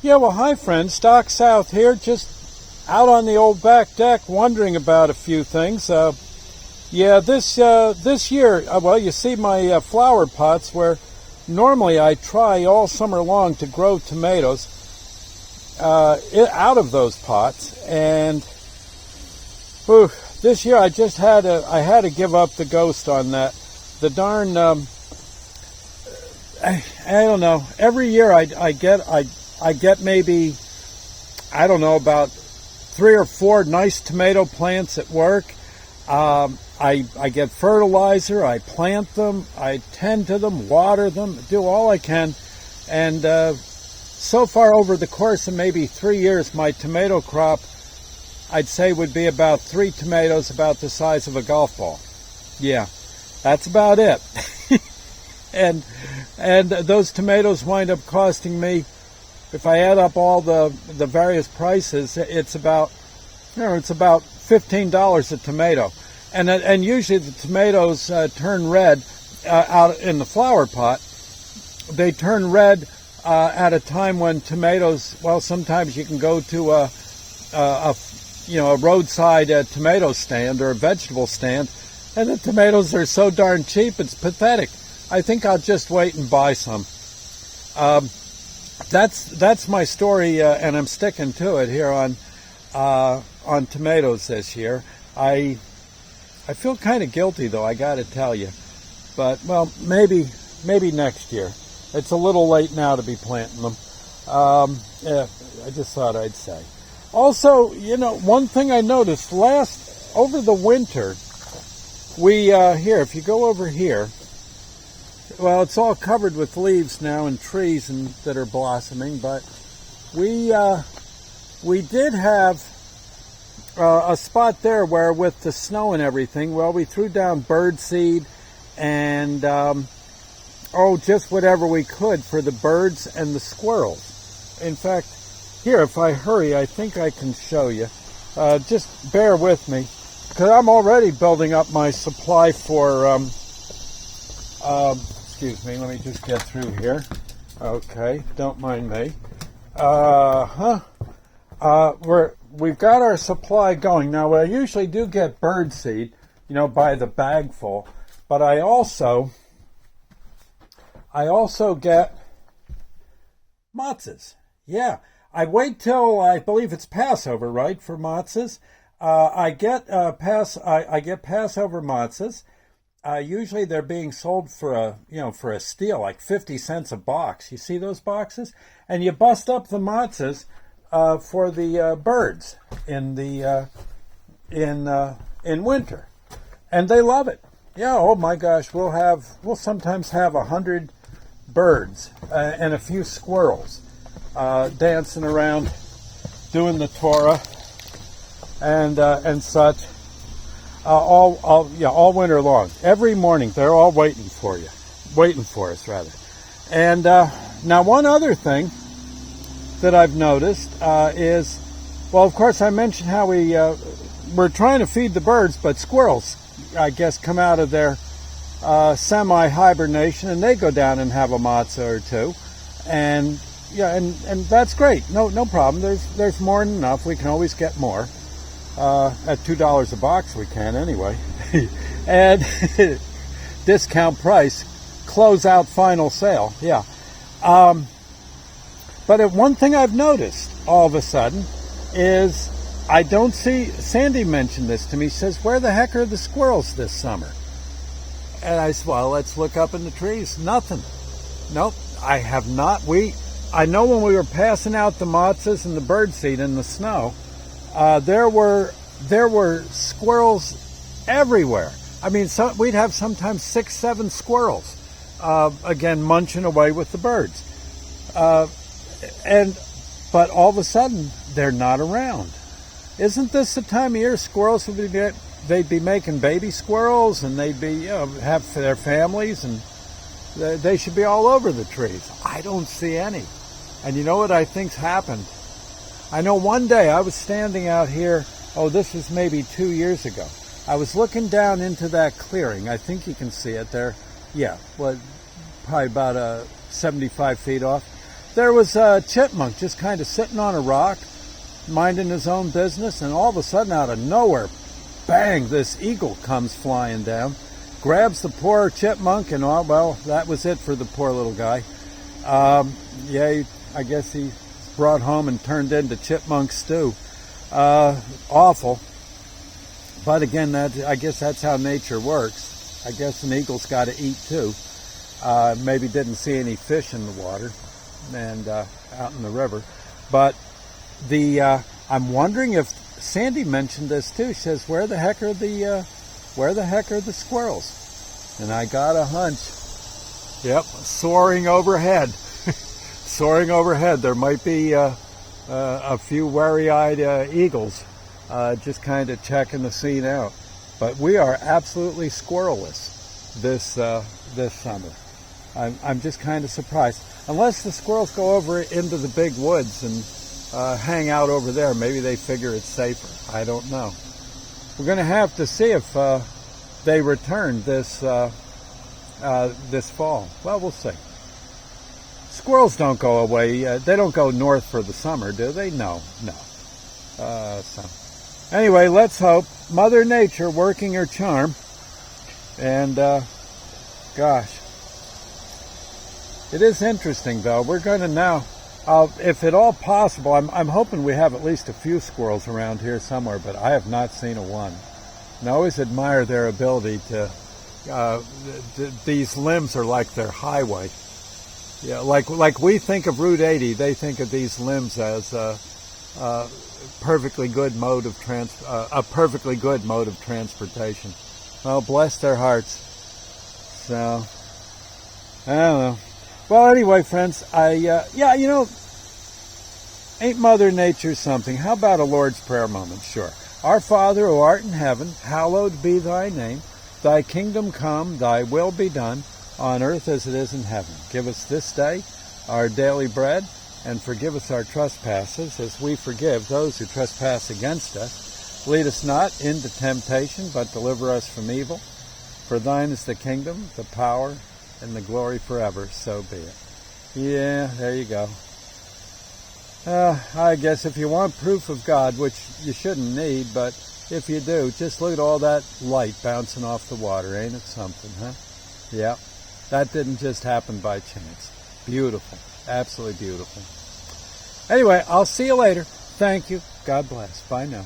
Yeah, well, hi friends, Doc South here, just out on the old back deck wondering about a few things. This year, well, you see my flower pots where normally I try all summer long to grow tomatoes out of those pots, and this year I just had to give up the ghost on that. The darn I don't know. Every year I get maybe, I don't know, about 3 or 4 nice tomato plants at work. I get fertilizer, I plant them, I tend to them, water them, do all I can. And so far over the course of maybe 3 years, my tomato crop, I'd say, would be about 3 tomatoes about the size of a golf ball. Yeah, that's about it. And those tomatoes wind up costing me, if I add up all the various prices, it's about $15 a tomato, and usually the tomatoes turn red out in the flower pot. They turn red at a time when tomatoes. Well, sometimes you can go to a roadside tomato stand or a vegetable stand, and the tomatoes are so darn cheap it's pathetic. I think I'll just wait and buy some. That's my story, and I'm sticking to it here on tomatoes this year. I feel kind of guilty though, I got to tell you. But well, maybe next year. It's a little late now to be planting them. Yeah, I just thought I'd say. Also, one thing I noticed over the winter, we here, if you go over here. Well, it's all covered with leaves now and trees that are blossoming, but we did have a spot there where, with the snow and everything, well, we threw down bird seed and just whatever we could for the birds and the squirrels. In fact, here, if I hurry, I think I can show you. Just bear with me, because I'm already building up my supply for excuse me, let me just get through here. Okay, don't mind me. We've got our supply going. Now, I usually do get bird seed, by the bagful, but I also get matzahs. Yeah, I wait till, I believe it's Passover, right, for matzahs. I get Passover matzahs. Usually they're being sold for a steal, like 50 cents a box. You see those boxes? And you bust up the matzahs for the birds in winter, and they love it. Yeah. Oh my gosh, we'll sometimes have 100 birds and a few squirrels dancing around, doing the Torah and such. All winter long. Every morning, they're all waiting for us, rather. And now, one other thing that I've noticed is, well, of course, I mentioned how we're trying to feed the birds, but squirrels, I guess, come out of their semi-hibernation, and they go down and have a matzah or two, and that's great. No problem. There's more than enough. We can always get more. At $2 a box we can anyway. And discount price, close out final sale. Yeah. But one thing I've noticed all of a sudden is I don't see, Sandy mentioned this to me, says, where the heck are the squirrels this summer? And I said, well, let's look up in the trees. Nothing. Nope, I have not. I know when we were passing out the matzahs and the birdseed in the snow, there were squirrels everywhere. I mean, we'd have sometimes 6, 7 squirrels, again, munching away with the birds. But all of a sudden, they're not around. Isn't this the time of year squirrels they'd be making baby squirrels, and they'd be have their families, and they should be all over the trees? I don't see any. And you know what I think's happened? I know one day I was standing out here, this was maybe 2 years ago. I was looking down into that clearing. I think you can see it there. Yeah, probably about 75 feet off. there was a chipmunk just kind of sitting on a rock, minding his own business, and all of a sudden, out of nowhere, bang, this eagle comes flying down, grabs the poor chipmunk, and well, that was it for the poor little guy. Yeah, I guess he brought home and turned into chipmunk stew. Awful. But again, I guess that's how nature works. I guess an eagle's got to eat too. Maybe didn't see any fish in the water and out in the river. But I'm wondering if Sandy mentioned this too. She says, "Where the heck are the squirrels?" And I got a hunch. Yep, soaring overhead. Soaring overhead. There might be a few wary-eyed eagles just kind of checking the scene out. But we are absolutely squirrelless this summer. I'm just kind of surprised. Unless the squirrels go over into the big woods and hang out over there, maybe they figure it's safer. I don't know. We're going to have to see if they return this fall. Well, we'll see. Squirrels don't go away. They don't go north for the summer, do they? No. So anyway, let's hope. Mother Nature working her charm. And gosh, it is interesting though. We're going to now, if at all possible, I'm hoping we have at least a few squirrels around here somewhere, but I have not seen a one. And I always admire their ability to, these limbs are like their highway. Yeah, like we think of Route 80, they think of these limbs as a perfectly good mode of transportation. Well, bless their hearts. So I don't know. Well, anyway, friends, ain't Mother Nature something? How about a Lord's Prayer moment? Sure. Our Father, who art in heaven, hallowed be thy name. Thy kingdom come, thy will be done, on earth as it is in heaven. Give us this day our daily bread, and forgive us our trespasses, as we forgive those who trespass against us. Lead us not into temptation, but deliver us from evil. For thine is the kingdom, the power, and the glory forever. So be it. Yeah, there you go. I guess if you want proof of God, which you shouldn't need, but if you do, just look at all that light bouncing off the water. Ain't it something, huh? Yeah. That didn't just happen by chance. Beautiful. Absolutely beautiful. Anyway, I'll see you later. Thank you. God bless. Bye now.